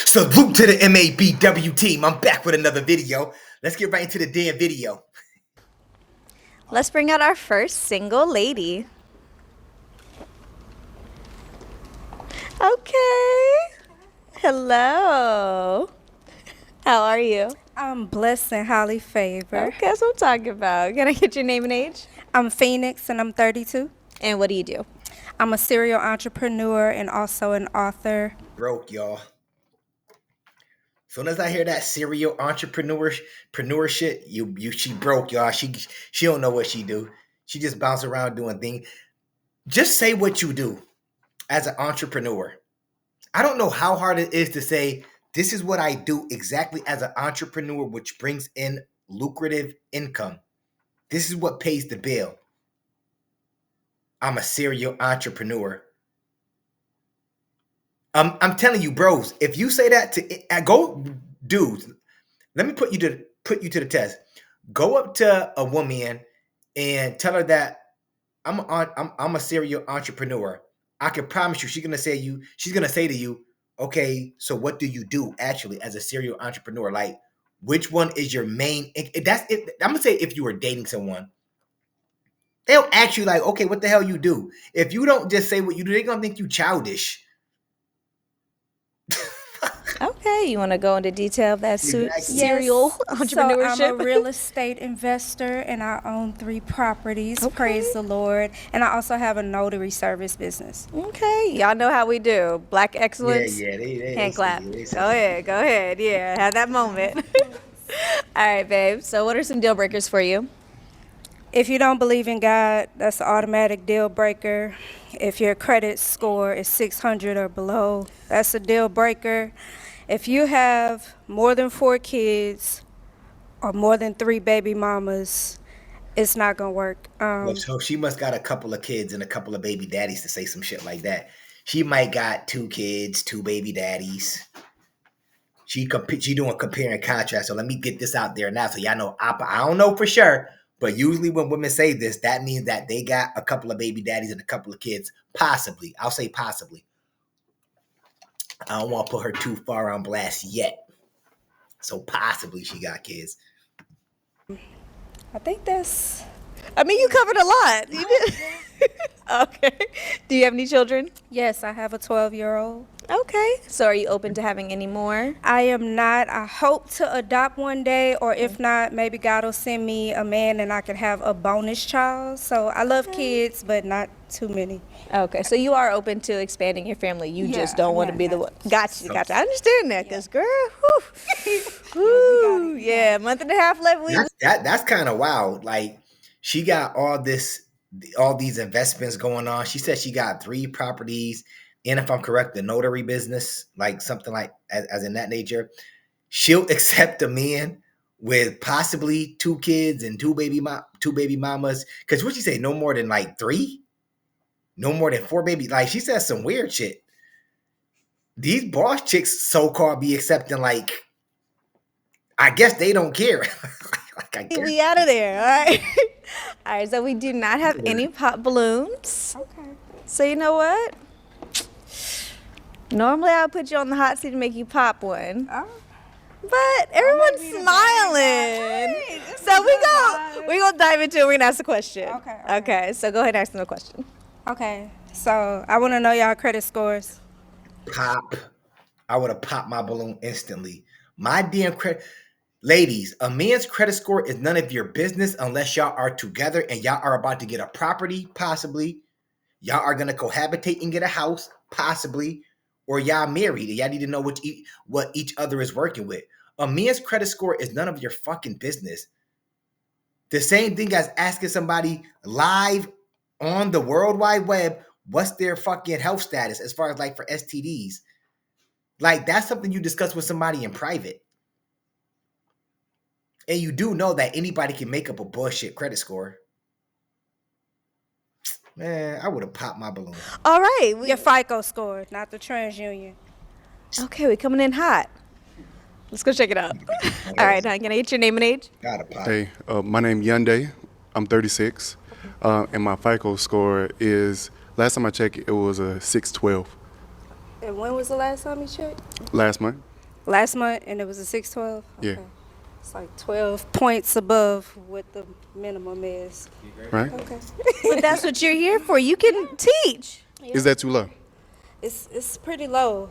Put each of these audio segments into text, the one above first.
Salute to the MABW team. I'm back with another video. Let's get right into the damn video. Let's bring out our first single lady. Okay. Hello. How are you? I'm blessed and highly favored. Okay, that's what I'm talking about. Can I get your name and age? I'm Phoenix and I'm 32. And what do you do? I'm a serial entrepreneur and also an author. Broke, y'all. Soon as I hear that serial entrepreneur shit, she broke, y'all. She don't know what she do. She just bounce around doing things. Just say what you do as an entrepreneur. I don't know how hard it is to say this is what I do exactly as an entrepreneur, which brings in lucrative income. This is what pays the bill. I'm a serial entrepreneur. I'm telling you, bros, if you say that to go, dudes, let me put you to the test. Go up to a woman and tell her that I'm a serial entrepreneur. I can promise you, she's gonna say to you, okay, so what do you do actually as a serial entrepreneur? Like, which one is your main? That's it. I'm gonna say if you were dating someone, they'll ask you like, okay, what the hell you do? If you don't just say what you do, they're gonna think you childish. Okay, you want to go into detail of that serial entrepreneurship? So I'm a real estate investor and I own 3 properties. Okay. Praise the Lord. And I also have a notary service business. Okay, y'all know how we do. Black excellence. Yeah, they hand clap. Go ahead. Yeah, have that moment. All right, babe. So what are some deal breakers for you? If you don't believe in God, that's an automatic deal breaker. If your credit score is 600 or below, that's a deal breaker. If you have more than 4 kids or more than 3 baby mamas, it's not gonna work. So she must got a couple of kids and a couple of baby daddies to say some shit like that. She might got 2 kids, 2 baby daddies. She doing compare and contrast. So let me get this out there now, so y'all know. I don't know for sure, but usually when women say this, that means that they got a couple of baby daddies and a couple of kids. Possibly, I'll say possibly. I don't want to put her too far on blast yet. So possibly she got kids. I think that's... I mean, you covered a lot. You did. Okay. Do you have any children? Yes, I have a 12-year-old. Okay. So are you open to having any more? I am not. I hope to adopt one day, or if not, maybe God will send me a man and I can have a bonus child. So I love kids, but not too many. Okay. So you are open to expanding your family. You just don't want to be the one. Gotcha. I understand that, because girl, whew, yeah, a month and a half left. That's kind of wild. Like, she got all these investments going on. She said she got 3 properties. And if I'm correct, the notary business, like something like as in that nature. She'll accept a man with possibly 2 kids and 2 baby mamas. Because what she say, no more than like 3? No more than 4 babies. Like, she says some weird shit. These boss chicks so-called be accepting, like, I guess they don't care. We out of there, all right? All right, so we do not have any pop balloons. Okay. So you know what? Normally I would put you on the hot seat and make you pop one. Oh. But everyone's smiling. So we're going to dive into it. We're going to ask a question. Okay, so go ahead and ask them a question. Okay, so I want to know y'all credit scores. Pop. I would have popped my balloon instantly. My damn credit. Ladies, a man's credit score is none of your business unless y'all are together and y'all are about to get a property, possibly. Y'all are going to cohabitate and get a house, possibly. Or y'all married and y'all need to know what each other is working with. A man's credit score is none of your fucking business. The same thing as asking somebody live on the World Wide Web what's their fucking health status as far as like for STDs. Like, that's something you discuss with somebody in private. And you do know that anybody can make up a bullshit credit score. Man, I would have popped my balloon. All right. Your FICO score, not the TransUnion. Okay, we're coming in hot. Let's go check it out. All right, now can I get your name and age? Gotta pop. Hey, my name Hyundai. I'm 36. And my FICO score is, last time I checked, it was a 612. And when was the last time you checked? Last month. Last month, and it was a 612? Yeah. Okay. It's like 12 points above what the minimum is. Right? Okay. But that's what you're here for. You can teach. Is that too low? It's pretty low.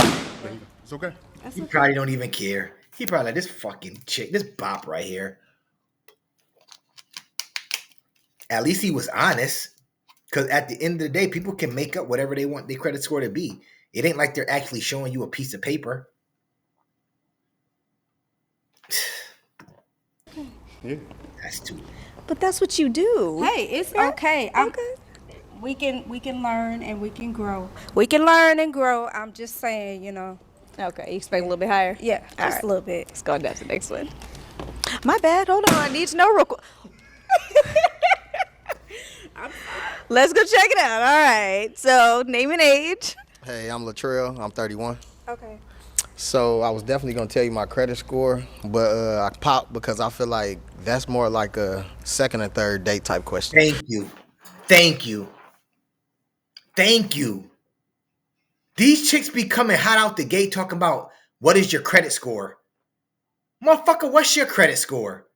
It's okay. He probably don't even care. He probably like, this fucking chick, this bop right here. At least he was honest. Because at the end of the day, people can make up whatever they want their credit score to be. It ain't like they're actually showing you a piece of paper. Yeah. That's too. But that's what you do. Hey, it's okay. We can learn and we can grow. We can learn and grow. I'm just saying, you know. Okay, you expect a little bit higher? Yeah, All just right. a little bit. Let's go down to the next one. My bad. Hold on. I need to know real quick. Let's go check it out. All right. So, name and age. Hey, I'm Latrell. I'm 31. Okay. So I was definitely gonna tell you my credit score, but I popped because I feel like that's more like a second or third date type question. Thank you. Thank you. Thank you. These chicks be coming hot out the gate talking about what is your credit score? Motherfucker, what's your credit score?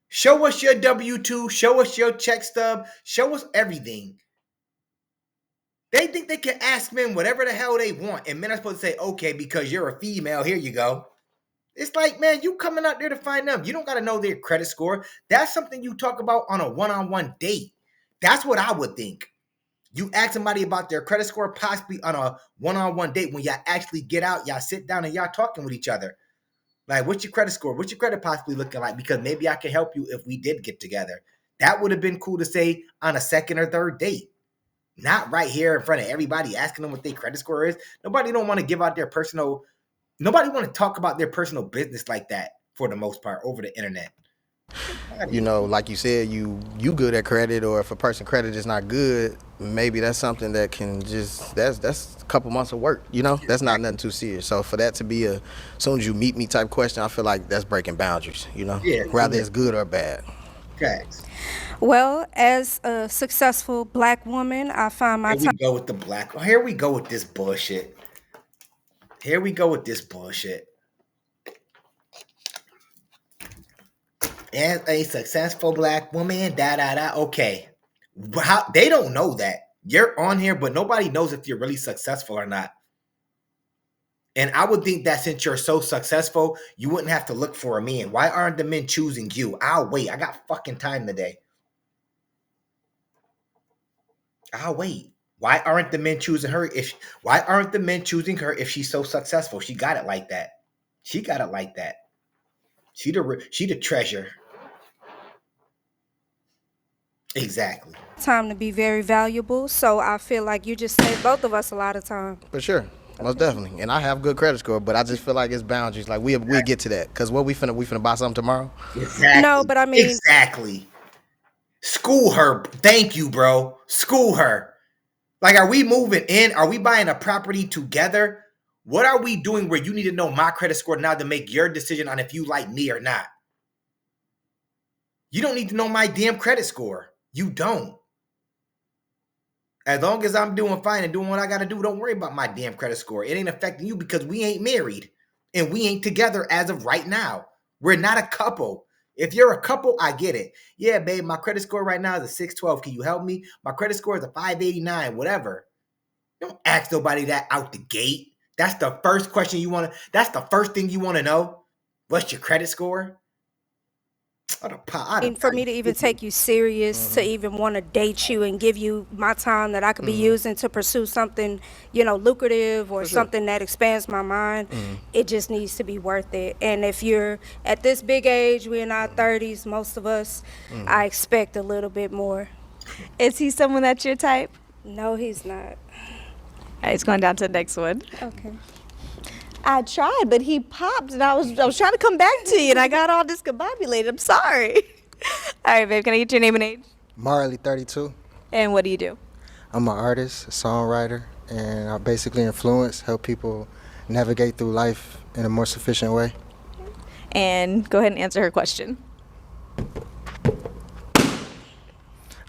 Show us your W-2, show us your check stub, show us everything. They think they can ask men whatever the hell they want, and men are supposed to say, okay, because you're a female, here you go. It's like, man, you coming out there to find them. You don't got to know their credit score. That's something you talk about on a one-on-one date. That's what I would think. You ask somebody about their credit score possibly on a one-on-one date when y'all actually get out, y'all sit down and y'all talking with each other. Like, what's your credit score? What's your credit possibly looking like? Because maybe I can help you if we did get together. That would have been cool to say on a second or third date. Not right here in front of everybody asking them what their credit score is. Nobody don't want to give out their personal, nobody want to talk about their personal business like that for the most part over the internet. You know, like you said, you good at credit, or if a person credit is not good, maybe that's something that can just that's a couple months of work. You know, that's not nothing too serious. So for that to be a as soon as you meet me type question, I feel like that's breaking boundaries. You know, whether it's good or bad. Facts. Well, as a successful black woman, I find my Here we go with the black. Here we go with this bullshit. Here we go with this bullshit. As a successful black woman, Okay. How, they don't know that. You're on here, but nobody knows if you're really successful or not. And I would think that since you're so successful, you wouldn't have to look for a man. Why aren't the men choosing you? I'll wait. I got fucking time today. I'll wait. Why aren't the men choosing her? Why aren't the men choosing her if she's so successful? She got it like that. She got it like that. She the treasure. Exactly. time to be very valuable, so I feel like you just saved both of us a lot of time. For sure. Most definitely. And I have good credit score, but I just feel like it's boundaries. Like we'll get to that. Cause what we finna buy something tomorrow? Exactly. No, but I mean exactly. School her. Thank you, bro. School her. Like, are we moving in? Are we buying a property together? What are we doing where you need to know my credit score now to make your decision on if you like me or not? You don't need to know my damn credit score. You don't. As long as I'm doing fine and doing what I got to do, don't worry about my damn credit score. It ain't affecting you because we ain't married and we ain't together as of right now. We're not a couple. If you're a couple, I get it. Yeah, babe, my credit score right now is a 612. Can you help me? My credit score is a 589, whatever. Don't ask nobody that out the gate. That's the first question you want to, that's the first thing you want to know. What's your credit score? And for me to even take you serious, to even want to date you and give you my time that I could be using to pursue something, you know, lucrative or something that expands my mind, it just needs to be worth it. And if you're at this big age, we're in our 30s, most of us, I expect a little bit more. Is he someone that's your type? No, he's not. All right, it's going down to the next one. Okay. I tried, but he popped, and I was trying to come back to you, and I got all discombobulated. I'm sorry. All right, babe, can I get your name and age? Marley, 32. And what do you do? I'm an artist, a songwriter, and I basically help people navigate through life in a more sufficient way. And go ahead and answer her question.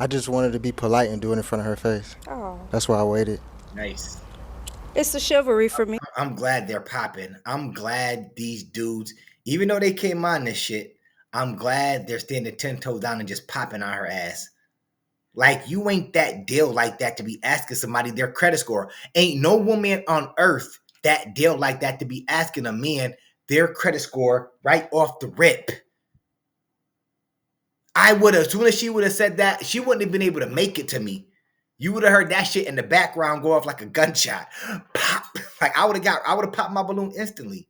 I just wanted to be polite and do it in front of her face. Oh. That's why I waited. Nice. It's the chivalry for me. I'm glad they're popping. I'm glad these dudes, even though they came on this shit, I'm glad they're standing 10 toes down and just popping on her ass. Like, you ain't that deal like that to be asking somebody their credit score. Ain't no woman on earth that deal like that to be asking a man their credit score right off the rip. I would have, as soon as she would have said that, she wouldn't have been able to make it to me. You would have heard that shit in the background go off like a gunshot. Pop. Like, I would have popped my balloon instantly.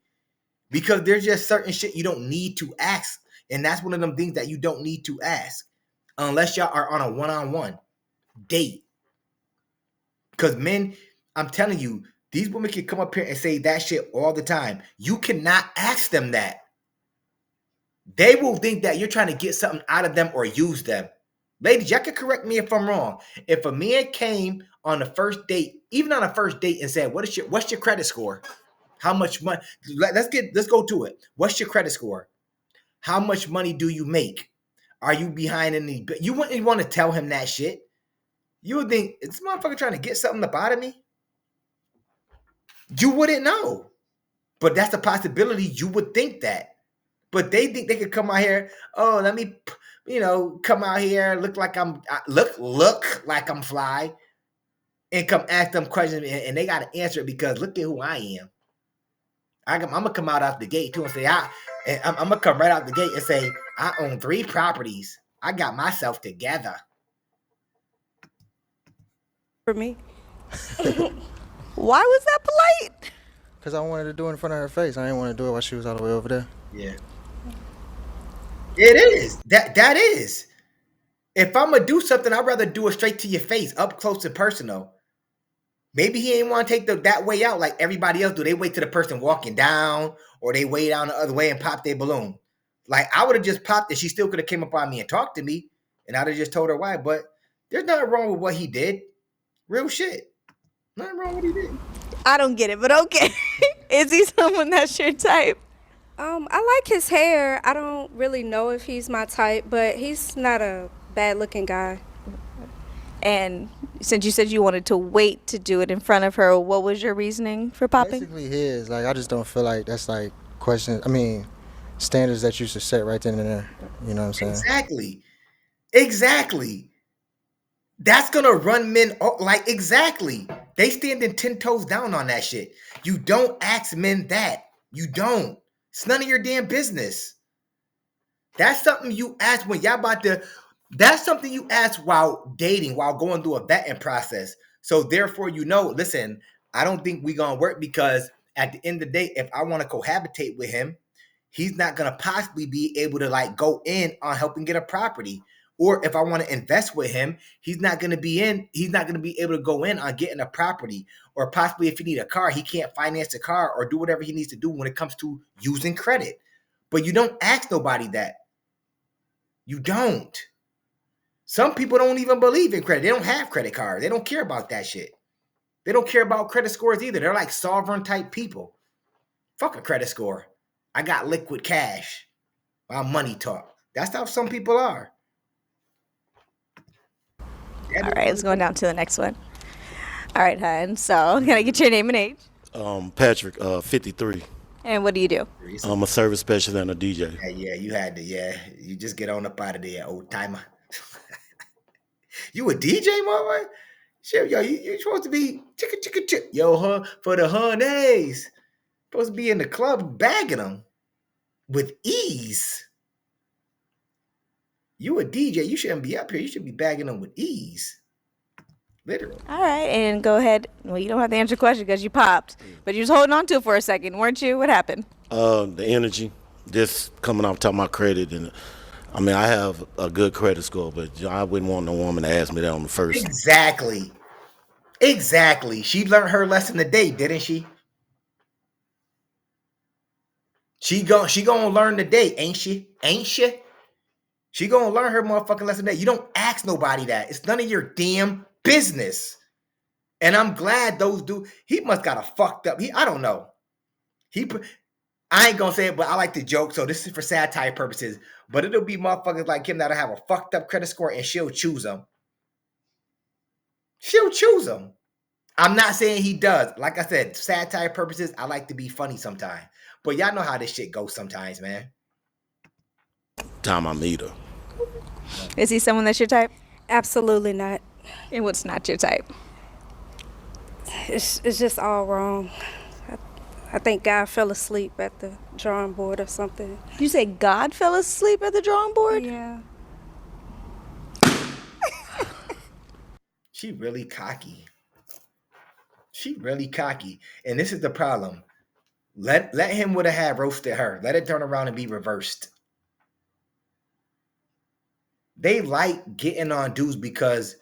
Because there's just certain shit you don't need to ask. And that's one of them things that you don't need to ask. Unless y'all are on a one-on-one date. Because men, I'm telling you, these women can come up here and say that shit all the time. You cannot ask them that. They will think that you're trying to get something out of them or use them. Ladies, y'all can correct me if I'm wrong. If a man came on the first date, even on a first date, and said, what's your credit score? How much money? Let's go to it. What's your credit score? How much money do you make? Are you behind any? You wouldn't want to tell him that shit. You would think, is this motherfucker trying to get something up out of me? You wouldn't know. But that's a possibility. You would think that. But they think they could come out here, oh, let me, come out here, look like I'm fly, and come ask them questions, and they got to answer it because look at who I am. I'm going to come out the gate, too, and say, I'm going to come right out the gate and say, I own 3 properties. I got myself together. For me. Why was that polite? Because I wanted to do it in front of her face. I didn't want to do it while she was all the way over there. Yeah. It is. That is. If I'm gonna do something, I'd rather do it straight to your face, up close and personal. Maybe he ain't want to take that way out like everybody else do. They wait till the person walking down, or they way down the other way and pop their balloon. Like, I would have just popped it. She still could have came up on me and talked to me, and I'd have just told her why. But there's nothing wrong with what he did. Real shit. Nothing wrong with what he did. I don't get it, but okay. Is he someone that's your type? I like his hair. I don't really know if he's my type, but he's not a bad-looking guy. And since you said you wanted to wait to do it in front of her, what was your reasoning for popping? Basically his. Like, I just don't feel like that's like standards that you should set right then and there. You know what I'm saying? Exactly. That's gonna run men like, exactly. They standing 10 toes down on that shit. You don't ask men that. You don't. It's none of your damn business. That's something you ask when y'all that's something you ask while dating, while going through a vetting process. So therefore, listen, I don't think we gonna work because at the end of the day, if I want to cohabitate with him, he's not gonna possibly be able to like go in on helping get a property. Or if I want to invest with him, he's not going to be able to go in on getting a property. Or possibly if he need a car, he can't finance a car or do whatever he needs to do when it comes to using credit. But you don't ask nobody that. You don't. Some people don't even believe in credit. They don't have credit cards. They don't care about that shit. They don't care about credit scores either. They're like sovereign type people. Fuck a credit score. I got liquid cash. My money talk. That's how some people are. All right, let's go down to the next one. All right, hon. So, can I get your name and age? Patrick, 53. And what do you do? I'm a service specialist and a DJ. Yeah, you had to. Yeah, you just get on up out of there, old timer. You a DJ, mama? Shit, yo, you supposed to be chicka. Yo, for the honeys. Supposed to be in the club bagging them with ease. You a DJ, you shouldn't be up here. You should be bagging them with ease. Literally. All right, and go ahead. Well, you don't have to answer the question because you popped, but you was holding on to it for a second, weren't you? What happened? The energy, just coming off talking about credit, and I have a good credit score, but I wouldn't want no woman to ask me that on the first. Exactly. She learned her lesson today, didn't she? She gonna learn today, ain't she? She gonna learn her motherfucking lesson today. You don't ask nobody that. It's none of your damn business. And I'm glad those dudes, he must got a fucked up. I don't know. I ain't gonna say it, but I like to joke. So this is for satire purposes. But it'll be motherfuckers like him that'll have a fucked up credit score and she'll choose them. I'm not saying he does. Like I said, satire purposes, I like to be funny sometimes. But y'all know how this shit goes sometimes, man. Time I meet her. Is he someone that's your type? Absolutely not. And what's not your type? It's just all wrong. I think God fell asleep at the drawing board or something. You say God fell asleep at the drawing board? Yeah. She really cocky. She really cocky. And this is the problem. Let him would have had roasted her. Let it turn around and be reversed. They like getting on dudes because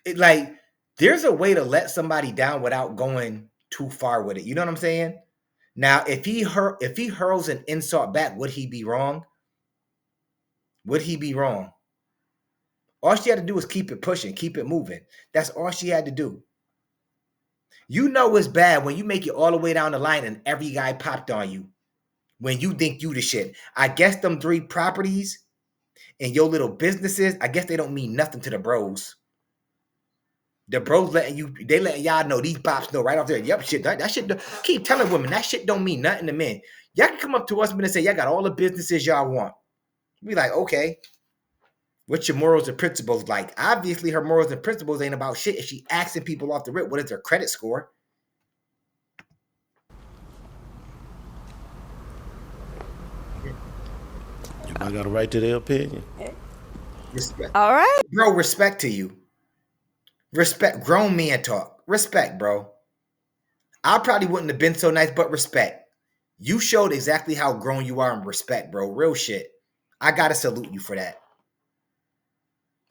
there's a way to let somebody down without going too far with it. You know what I'm saying? Now, if he hurls an insult back, would he be wrong? Would he be wrong? All she had to do was keep it pushing, keep it moving. That's all she had to do. You know it's bad when you make it all the way down the line and every guy popped on you when you think you the shit. I guess them 3 properties and your little businesses, I guess they don't mean nothing to the bros. The bros letting y'all know, these pops know right off there. Yep, shit, that shit, keep telling women, that shit don't mean nothing to men. Y'all can come up to us and say, y'all got all the businesses y'all want. We like, okay. What's your morals and principles like? Obviously, her morals and principles ain't about shit. If she asking people off the rip, what is their credit score? I got a right to their opinion. Respect. All right. Bro, respect to you. Respect. Grown man talk. Respect, bro. I probably wouldn't have been so nice, but respect. You showed exactly how grown you are in respect, bro. Real shit. I gotta salute you for that.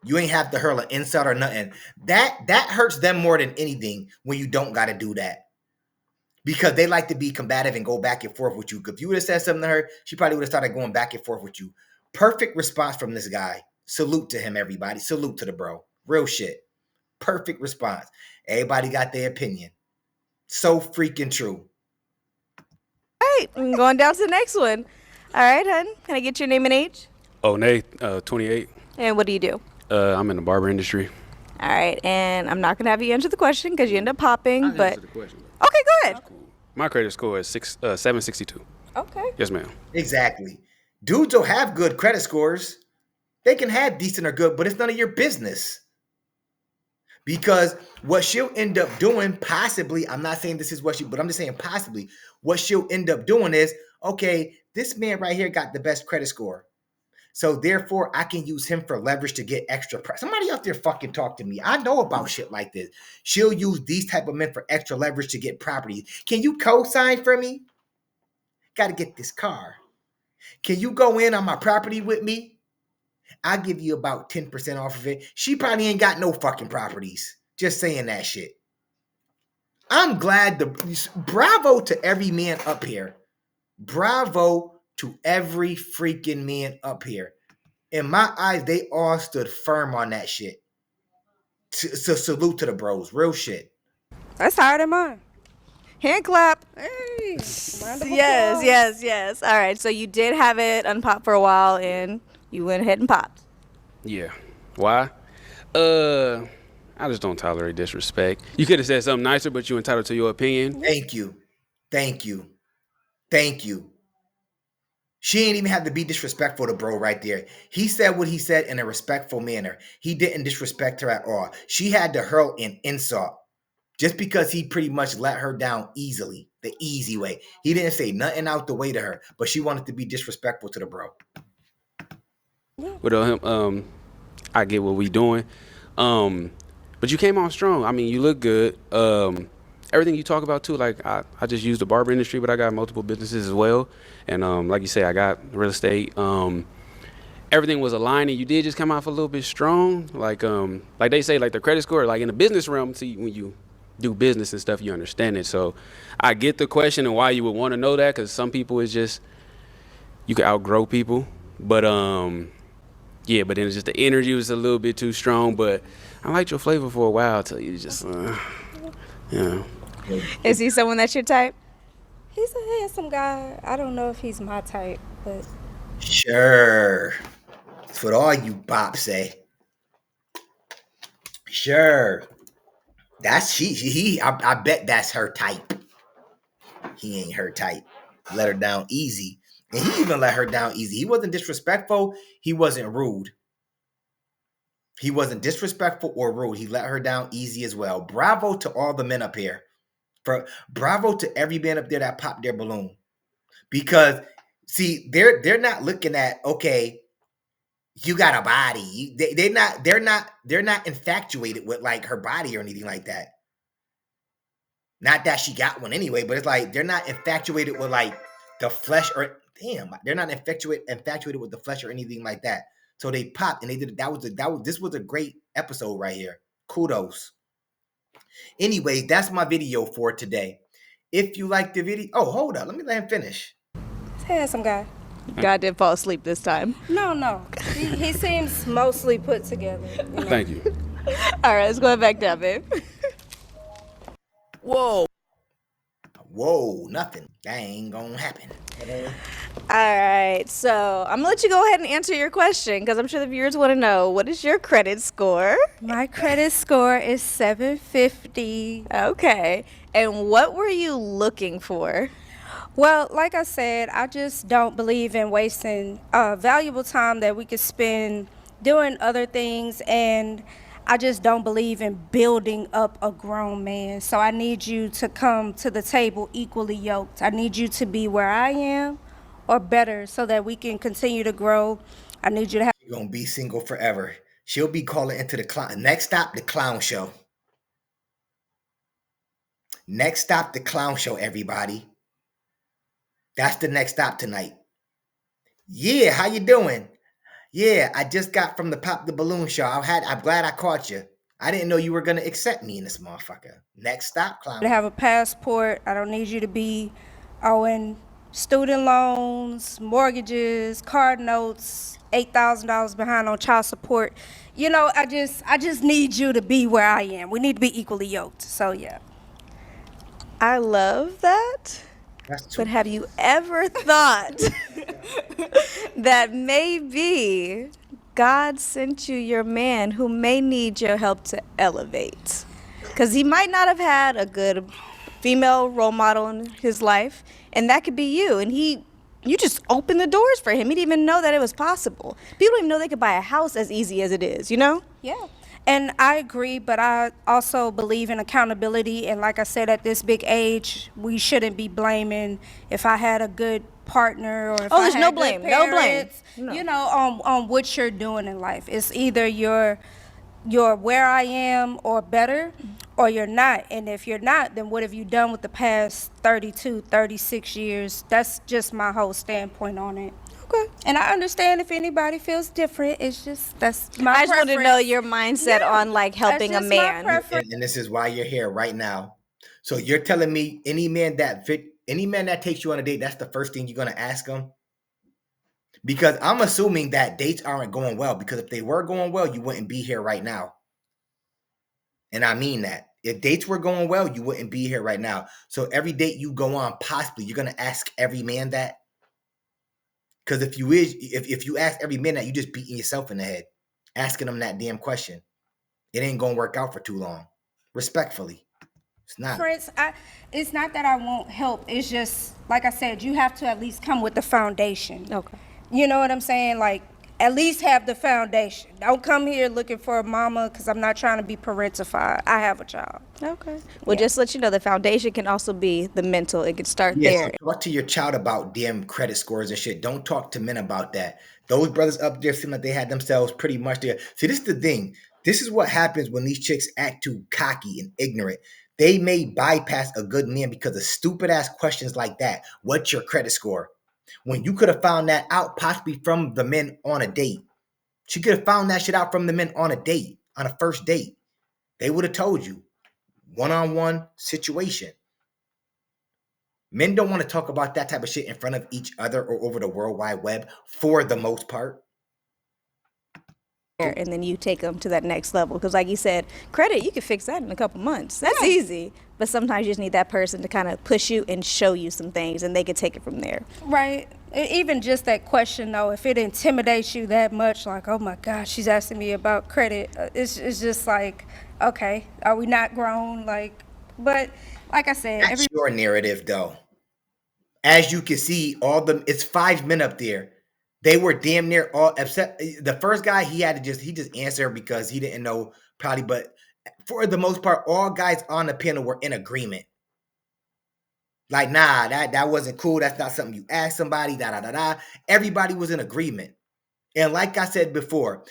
You ain't have to hurl an insult or nothing. That hurts them more than anything when you don't gotta do that. Because they like to be combative and go back and forth with you. If you would have said something to her, she probably would have started going back and forth with you. Perfect response from this guy. Salute to him, everybody. Salute to the bro. Real shit. Perfect response. Everybody got their opinion. So freaking true. All right, I'm going down to the next one. All right, hun. Can I get your name and age? Oh, Nate, 28. And what do you do? I'm in the barber industry. All right, and I'm not going to have you answer the question because you end up popping, but... Answer the question. Okay, go ahead. My credit score is 762. Okay. Yes, ma'am. Exactly. Dudes will have good credit scores. They can have decent or good, but it's none of your business. Because what she'll end up doing, possibly, I'm not saying this is what but I'm just saying possibly, what she'll end up doing is, okay, this man right here got the best credit score. So therefore, I can use him for leverage to get extra price. Somebody out there fucking talk to me. I know about shit like this. She'll use these type of men for extra leverage to get property. Can you co-sign for me? Got to get this car. Can you go in on my property with me? I'll give you about 10% off of it. She probably ain't got no fucking properties. Just saying that shit. I'm glad bravo to every man up here. Bravo to every freaking man up here. In my eyes, they all stood firm on that shit. So salute to the bros. Real shit. That's higher than mine. Hand clap. Hey. Yes. All right, so you did have it unpopped for a while, and you went ahead and popped. Yeah. Why? I just don't tolerate disrespect. You could have said something nicer, but you entitled to your opinion. Thank you. She ain't even have to be disrespectful to bro right there. He said what he said in a respectful manner. He didn't disrespect her at all. She had to hurl an insult just because he pretty much let her down easily, the easy way. He didn't say nothing out the way to her, but she wanted to be disrespectful to the bro. Without him, I get what we doing. But you came on strong. I mean, you look good. Everything you talk about too, like I just use the barber industry, but I got multiple businesses as well. And like you say, I got real estate. Everything was aligning. You did just come off a little bit strong. Like they say, like the credit score, like in the business realm, see when you do business and stuff, you understand it. So I get the question and why you would want to know that, because some people it's just you can outgrow people. But yeah, but then it's just the energy was a little bit too strong. But I liked your flavor for a while till you just yeah. Is he someone that's your type? He's a handsome guy. I don't know if he's my type, but... Sure. That's what all you bops say. Sure. That's I bet that's her type. He ain't her type. Let her down easy. And he even let her down easy. He wasn't disrespectful. He wasn't rude. He wasn't disrespectful or rude. He let her down easy as well. Bravo to all the men up here. Bravo to every man up there that popped their balloon. Because see, they're not looking at, okay, you got a body. They're not infatuated with like her body or anything like that. Not that she got one anyway, but it's like they're not infatuated with like the flesh or they're not infatuated with the flesh or anything like that. So they popped and they did this was a great episode right here. Kudos. Anyways, that's my video for today. If you like the video, hold up, let me let him finish. Handsome guy. God didn't fall asleep this time. No. He seems mostly put together. You know? Thank you. All right, let's go back down, babe. Whoa, nothing. That ain't gonna happen. All right, so I'm gonna let you go ahead and answer your question because I'm sure the viewers want to know, what is your credit score? My credit score is 750. Okay, and what were you looking for? Well, like I said, I just don't believe in wasting valuable time that we could spend doing other things, and I just don't believe in building up a grown man. So I need you to come to the table equally yoked. I need you to be where I am or better so that we can continue to grow. I need you to have. She's gonna be single forever. She'll be calling into the clown. Next stop, the clown show. Next stop, the clown show, everybody. That's the next stop tonight. Yeah, how you doing? Yeah, I just got from the Pop the Balloon show. I'm glad I caught you. I didn't know you were gonna accept me in this motherfucker. Next stop, clown. To have a passport. I don't need you to be owing student loans, mortgages, card notes, $8,000 behind on child support. You know, I just need you to be where I am. We need to be equally yoked. So yeah. I love that. But have you ever thought that maybe God sent you your man who may need your help to elevate? Because he might not have had a good female role model in his life, and that could be you. And you just opened the doors for him. He didn't even know that it was possible. People don't even know they could buy a house as easy as it is, you know? Yeah. And I agree, but I also believe in accountability. And like I said, at this big age, we shouldn't be blaming if I had a good partner or if I there's had no good blame, no blame. parents, No. you know, on what you're doing in life. It's either you're where I am or better, or you're not. And if you're not, then what have you done with the past 32, 36 years? That's just my whole standpoint on it. Okay. And I understand if anybody feels different. It's just, that's my I just want to preference. know your mindset on like helping a That's just my man. preference. And this is why you're here right now. So you're telling me any man that takes you on a date, that's the first thing you're gonna ask him? Because I'm assuming that dates aren't going well. Because if they were going well, you wouldn't be here right now. And I mean that. If dates were going well, you wouldn't be here right now. So every date you go on, possibly you're gonna ask every man that. Because if you ask every man that, you just beating yourself in the head, asking them that damn question. It ain't gonna work out for too long. Respectfully, it's not. Prince, it's not that I won't help. It's just, like I said, you have to at least come with the foundation. Okay. You know what I'm saying? Like, at least have the foundation. Don't come here looking for a mama, because I'm not trying to be parentified. I have a child. Okay. Well, just to let you know, the foundation can also be the mental. It could start there. So talk to your child about damn credit scores and shit. Don't talk to men about that. Those brothers up there seem like they had themselves pretty much there. See, this is the thing. This is what happens when these chicks act too cocky and ignorant. They may bypass a good man because of stupid ass questions like that. What's your credit score? When you could have found that out possibly from the men on a date. She could have found that shit out from the men on a date, on a first date. They would have told you. One-on-one situation. Men don't want to talk about that type of shit in front of each other or over the World Wide Web for the most part. and then you take them to that next level. Because like you said, credit, you can fix that in a couple months. That's easy. But sometimes you just need that person to kind of push you and show you some things, and they can take it from there. Right. Even just that question, though, if it intimidates you that much, like, oh my gosh, she's asking me about credit, it's just like, okay, are we not grown? Like, but like I said, That's your narrative, though. As you can see, it's 5 men up there. They were damn near all upset. The first guy, he just answered because he didn't know probably, but for the most part, all guys on the panel were in agreement. Like, nah, that wasn't cool. That's not something you ask somebody. Da da da da. Everybody was in agreement. And like I said before,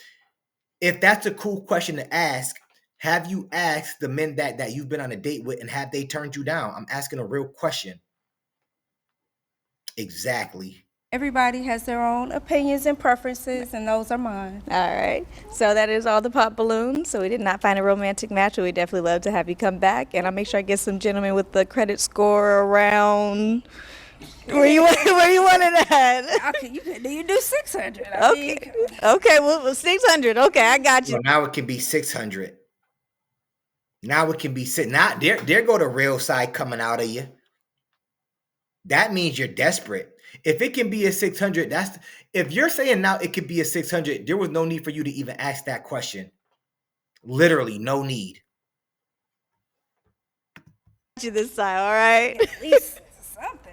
if that's a cool question to ask, have you asked the men that you've been on a date with, and have they turned you down? I'm asking a real question. Exactly. everybody has their own opinions and preferences, and those are mine. All right. So that is all the pop balloons. So we did not find a romantic match, but we definitely love to have you come back. And I'll make sure I get some gentlemen with the credit score around where you want it at. Okay, you do 600. Okay, well 600. Okay, I got you. So now it can be 600. Now it can be now there go the real side coming out of you. That means you're desperate. If it can be a 600, if you're saying now it could be a 600, there was no need for you to even ask that question. Literally, no need. You this time, all right? At least something.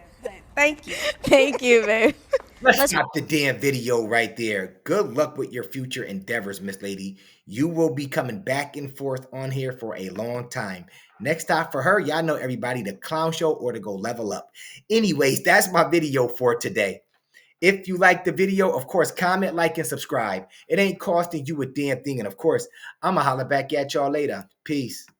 Thank you. Thank you, babe. Let's stop the damn video right there. Good luck with your future endeavors, Miss Lady. You will be coming back and forth on here for a long time. Next time for her, y'all know everybody, the clown show or to go level up. Anyways, that's my video for today. If you like the video, of course, comment, like, and subscribe. It ain't costing you a damn thing. And of course, I'm going to holler back at y'all later. Peace.